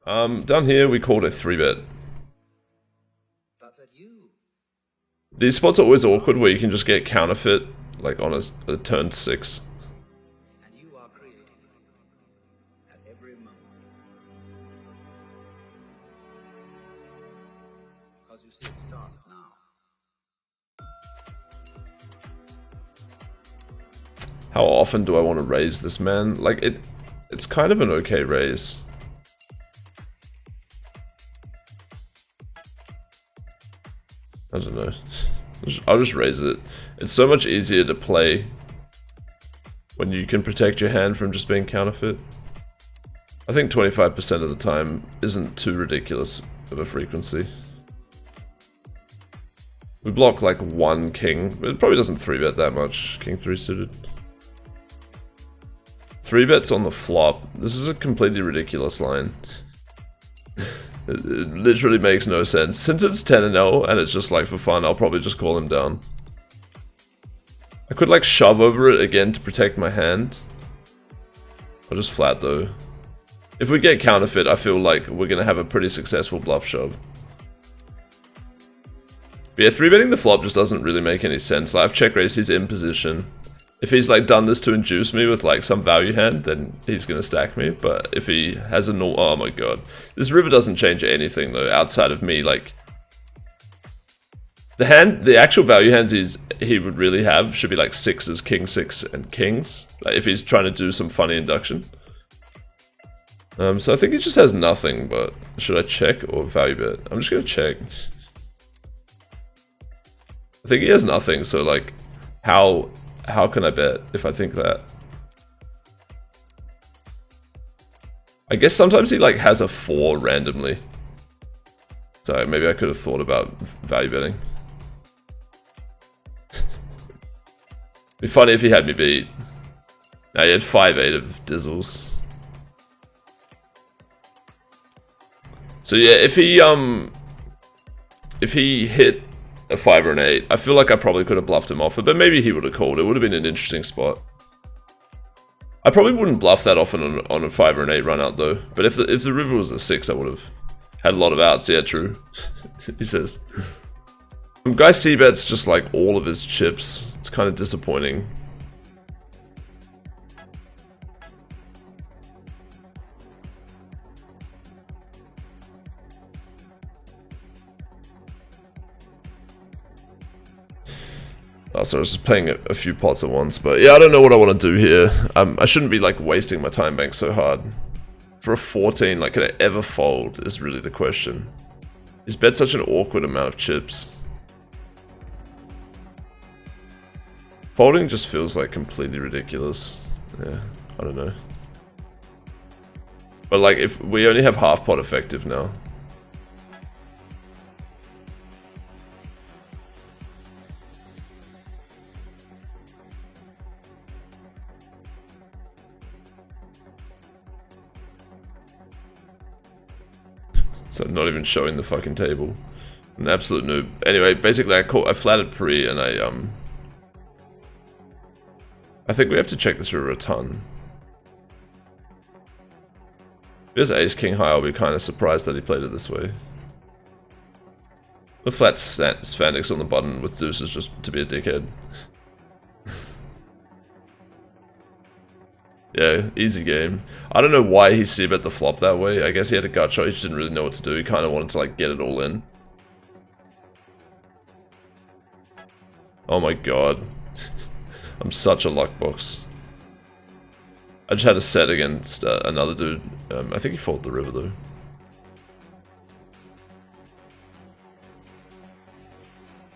Down here we called a 3-bet. These spots are always awkward where you can just get counterfeit, like on a turn 6. And you are creating at every moment. Because you see it starts now. How often do I want to raise this, man? Like, it's kind of an okay raise. I don't know. I'll just raise it. It's so much easier to play when you can protect your hand from just being counterfeit. I think 25% of the time isn't too ridiculous of a frequency. We block like one king. It probably doesn't 3-bet that much. King 3 suited. 3-bets on the flop. This is a completely ridiculous line. It literally makes no sense. Since it's 10-0 and it's just like for fun, I'll probably just call him down. I could like shove over it again to protect my hand. I'll just flat though. If we get counterfeit, I feel like we're gonna have a pretty successful bluff shove. But yeah, 3-betting the flop just doesn't really make any sense. Like, I've check raised, he's in position. If he's like done this to induce me with like some value hand, then he's gonna stack me. But if he has a no, oh my god, this river doesn't change anything though. Outside of me, like the actual value hands he would really have should be like 6s, king 6, and kings. Like if he's trying to do some funny induction. So I think he just has nothing. But should I check or value bet? I'm just gonna check. I think he has nothing. So like, how can I bet if I think that? I guess sometimes he like has a 4 randomly. So maybe I could have thought about value betting. Be funny if he had me beat. Now he had 5-8 of Dizzles. So yeah, if he hit a 5 or an 8, I feel like I probably could have bluffed him off it, but maybe he would have called. It would have been an interesting spot. I probably wouldn't bluff that often on a 5 or an 8 run out though. But if the river was a 6, I would have had a lot of outs. Yeah, true. He says. Guy c-bets just like all of his chips. It's kind of disappointing. Oh, so I was just playing a few pots at once, but yeah, I don't know what I want to do here. I shouldn't be like wasting my time bank so hard. For a 14, like can I ever fold is really the question. He's bet such an awkward amount of chips. Folding just feels like completely ridiculous. Yeah, I don't know. But like if we only have half pot effective now. So not even showing the fucking table. An absolute noob. Anyway, basically I flatted pre and I think we have to check this river a ton. If there's ace king high, I'll be kind of surprised that he played it this way. The flat Svanix on the button with deuces just to be a dickhead. Yeah, easy game. I don't know why he c-bet the flop that way. I guess he had a gut shot, he just didn't really know what to do. He kind of wanted to like get it all in. Oh my god. I'm such a luck box. I just had a set against another dude. I think he folded the river though.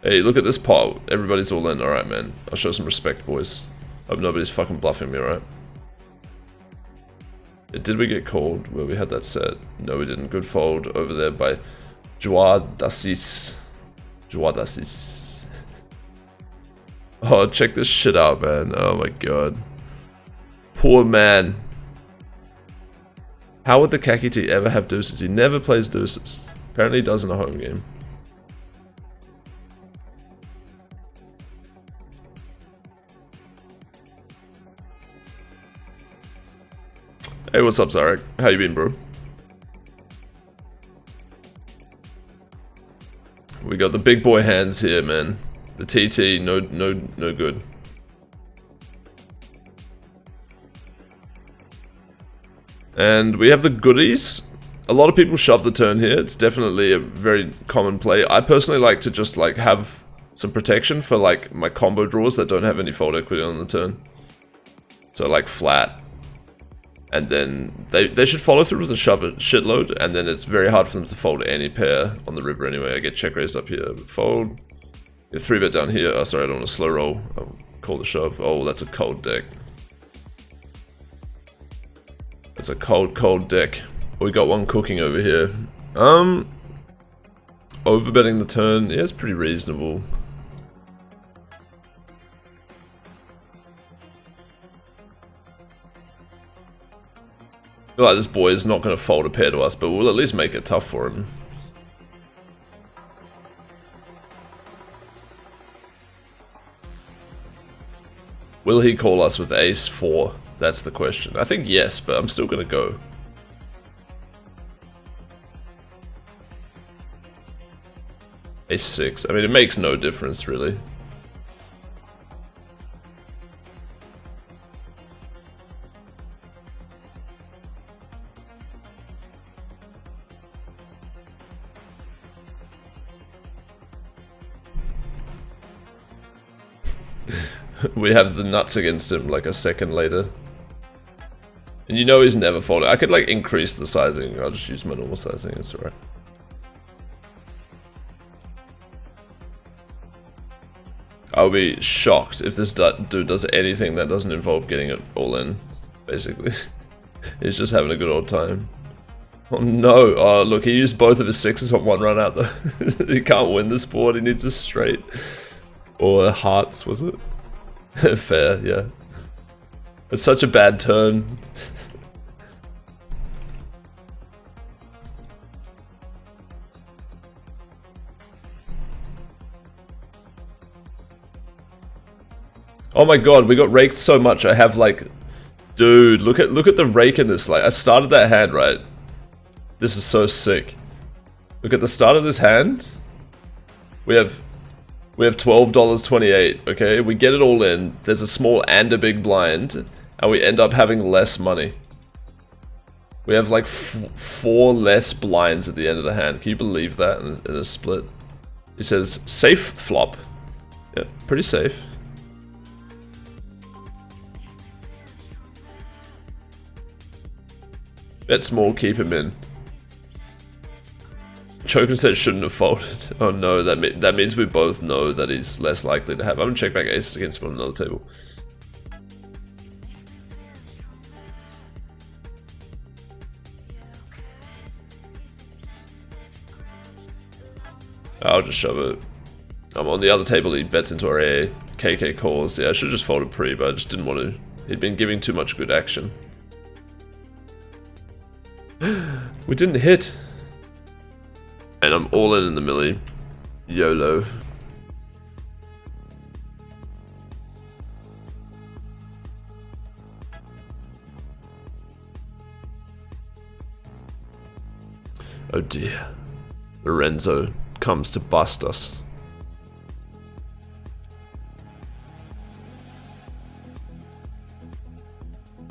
Hey, look at this pot. Everybody's all in. Alright, man. I'll show some respect, boys. Hope nobody's fucking bluffing me, alright? Did we get called where we had that set? No, we didn't. Good fold over there by Joadasis. Joadasis. Oh, check this shit out, man. Oh my god. Poor man. How would the Kakiti ever have deuces? He never plays deuces. Apparently he does in a home game. Hey, what's up, Zarek? How you been, bro? We got the big boy hands here, man. The TT, no good. And we have the goodies. A lot of people shove the turn here. It's definitely a very common play. I personally like to just like have some protection for like my combo draws that don't have any fold equity on the turn. So like flat. And then they should follow through with a shove it shitload, and then it's very hard for them to fold any pair on the river anyway. I get check raised up here, fold. Get 3-bet down here. Oh, sorry, I don't want to slow roll. I'll call the shove. Oh, that's a cold deck. That's a cold deck. We got one cooking over here. Overbetting the turn. Yeah, it's pretty reasonable. I feel like this boy is not going to fold a pair to us, but we'll at least make it tough for him. Will he call us with ace 4? That's the question. I think yes, but I'm still going to go. Ace 6. I mean, it makes no difference, really. We have the nuts against him like a second later. And you know he's never folded. I could like increase the sizing. I'll just use my normal sizing, it's alright. I'll be shocked if this dude does anything that doesn't involve getting it all in, basically. He's just having a good old time. Oh no, oh look, he used both of his 6s on one run out though. He can't win this board, he needs a straight. Or hearts, was it? Fair, yeah. It's such a bad turn. Oh my god, we got raked so much. I have like, dude, look at the rake in this. Like, I started that hand, right? This is so sick. Look at the start of this hand. We have $12.28, okay? We get it all in. There's a small and a big blind, and we end up having less money. We have like 4 less blinds at the end of the hand. Can you believe that in a split? He says, safe flop. Yeah, pretty safe. Bet small, keep him in. Choken said shouldn't have folded. Oh no, that means we both know that he's less likely to have. I'm gonna check back aces against him on another table. I'll just shove it. I'm on the other table, he bets into our AA. KK calls. Yeah, I should have just folded pre, but I just didn't want to. He'd been giving too much good action. We didn't hit. And I'm all in the milli. YOLO. Oh dear. Lorenzo comes to bust us.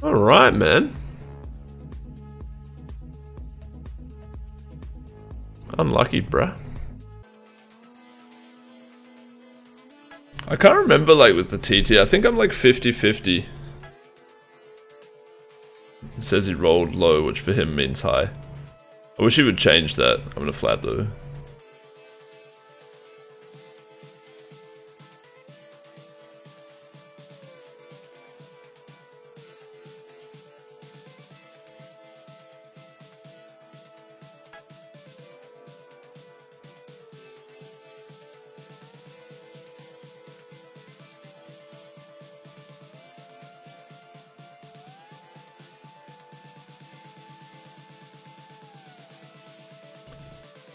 Alright, man. Unlucky, bruh. I can't remember, like, with the TT. I think I'm, like, 50-50. It says he rolled low, which for him means high. I wish he would change that. I'm gonna flat, though.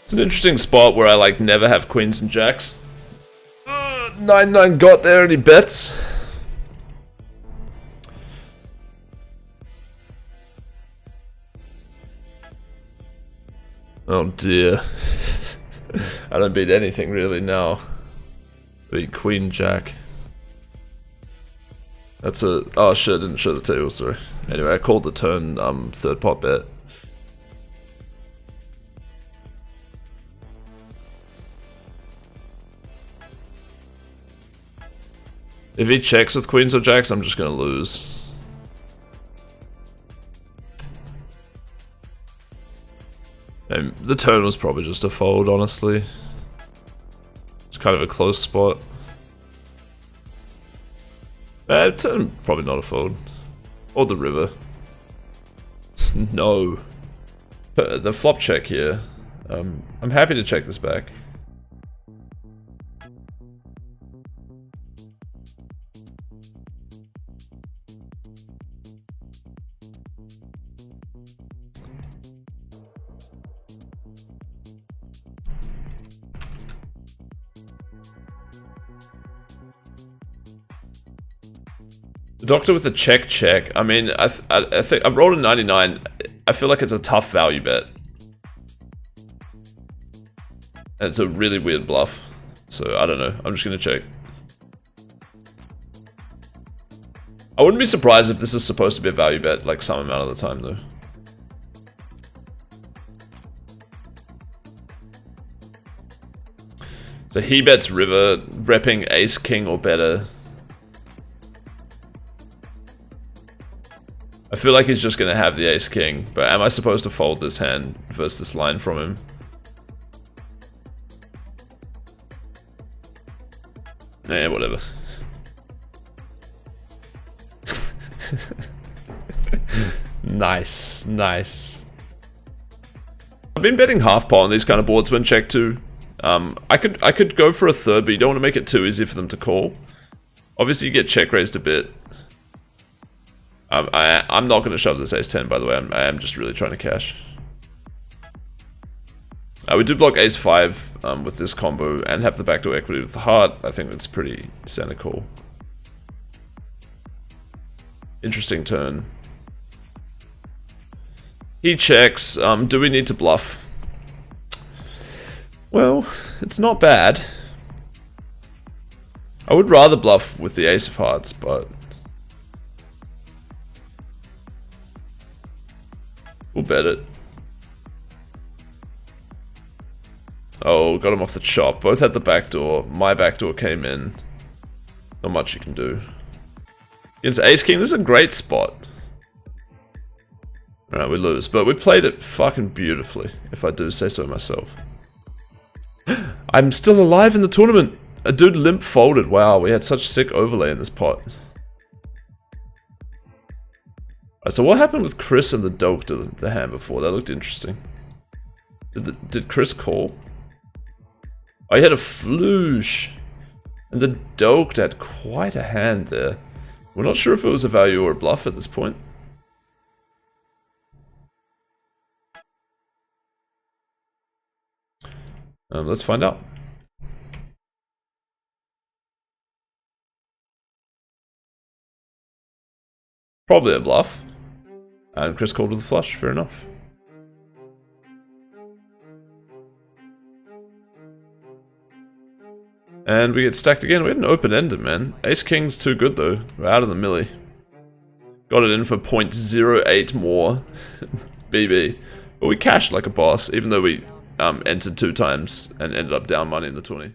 It's an interesting spot where I like never have queens and jacks. 9-9 got there and he bets. Oh dear. I don't beat anything really now. Beat Queen Jack. That's a... Oh shit, I didn't show the table, sorry. Anyway, I called the turn third pot bet. If he checks with queens or jacks, I'm just gonna lose. And the turn was probably just a fold, honestly. It's kind of a close spot. Turn, probably not a fold. Or the river. No. The flop check here. I'm happy to check this back. The doctor with a check. I mean, I think I rolled a 99. I feel like it's a tough value bet. And it's a really weird bluff. So I don't know. I'm just gonna check. I wouldn't be surprised if this is supposed to be a value bet like some amount of the time though. So he bets river, repping ace king or better. I feel like he's just gonna have the ace king, but am I supposed to fold this hand versus this line from him? Eh, whatever. Nice, nice. I've been betting half pot on these kind of boards when check too. I could go for a third, but you don't want to make it too easy for them to call. Obviously, you get check raised a bit. I'm not going to shove this ace-10, by the way. I am just really trying to cash. We do block ace-5 with this combo and have the backdoor equity with the heart. I think that's pretty standard call. Interesting turn. He checks. Do we need to bluff? Well, it's not bad. I would rather bluff with the ace of hearts, but... we'll bet it. Oh, got him off the chop. Both had the backdoor. My backdoor came in. Not much you can do. Against ace king, this is a great spot. Alright, we lose. But we played it fucking beautifully, if I do say so myself. I'm still alive in the tournament! A dude limp folded. Wow, we had such sick overlay in this pot. Alright, so what happened with Chris and the doke to the hand before? That looked interesting. Did Chris call? Oh, he had a floosh. And the doke had quite a hand there. We're not sure if it was a value or a bluff at this point. Let's find out. Probably a bluff. And Chris called with a flush, fair enough. And we get stacked again. We had an open-ender, man. Ace-King's too good, though. We're out of the milli. Got it in for 0.08 more. BB. But we cashed like a boss, even though we entered 2 times and ended up down money in the 20.